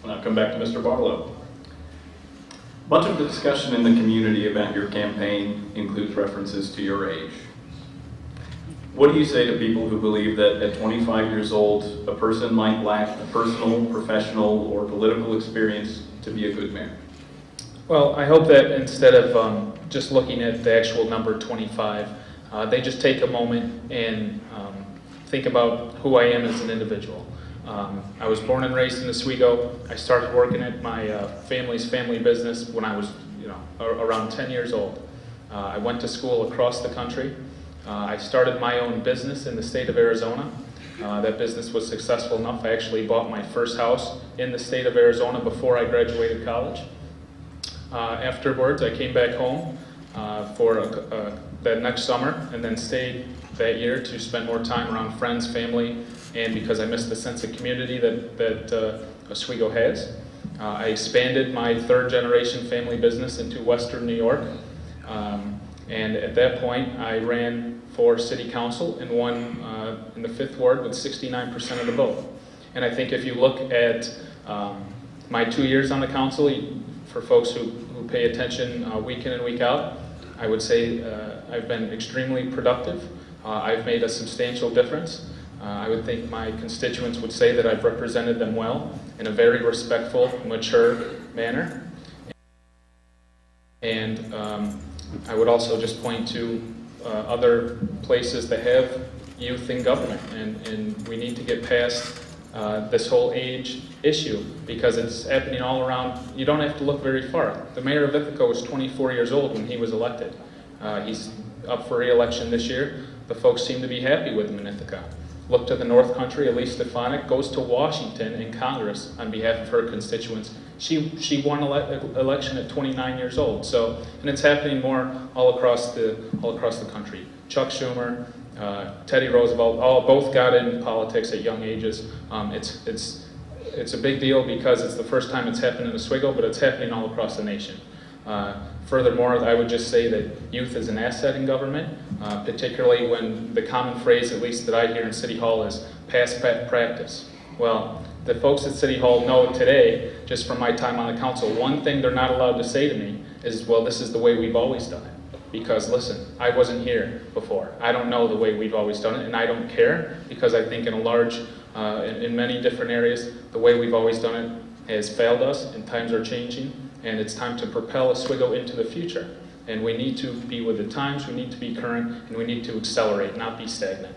I'll come back to Mr. Barlow. Much of the discussion in the community about your campaign includes references to your age. What do you say to people who believe that at 25 years old, a person might lack the personal, professional, or political experience to be a good mayor? Well, I hope that instead of just looking at the actual number 25, they just take a moment and think about who I am as an individual. I was born and raised in Oswego. I started working at my family's family business when I was, around 10 years old. I went to school across the country. I started my own business in the state of Arizona. That business was successful enough. I actually bought my first house in the state of Arizona before I graduated college. Afterwards, I came back home for that next summer and then stayed that year to spend more time around friends, family, and because I missed the sense of community that Oswego has. I expanded my third generation family business into Western New York. And at that point, I ran for city council and won in the 5th Ward with 69% of the vote. And I think if you look at my 2 years on the council, for folks who pay attention week in and week out, I would say I've been extremely productive. I've made a substantial difference. I would think my constituents would say that I've represented them well in a very respectful, mature manner. And I would also just point to other places that have youth in government, and we need to get past this whole age issue because it's happening all around. You don't have to look very far. The mayor of Ithaca was 24 years old when he was elected. He's up for re-election this year. The folks seem to be happy with him in Ithaca. Look to the North Country. Elise Stefanik goes to Washington in Congress on behalf of her constituents. She won election at 29 years old. So, and it's happening more all across the country. Chuck Schumer, Teddy Roosevelt, both got in politics at young ages. It's a big deal because it's the first time it's happened in Oswego, but it's happening all across the nation. Furthermore, I would just say that youth is an asset in government, particularly when the common phrase, at least that I hear in City Hall, is past practice. Well, the folks at City Hall know today, just from my time on the council, one thing they're not allowed to say to me is, well, this is the way we've always done it. Because listen, I wasn't here before. I don't know the way we've always done it, and I don't care, because I think in many different areas, the way we've always done it has failed us, and times are changing, and it's time to propel Oswego into the future. And we need to be with the times, we need to be current, and we need to accelerate, not be stagnant.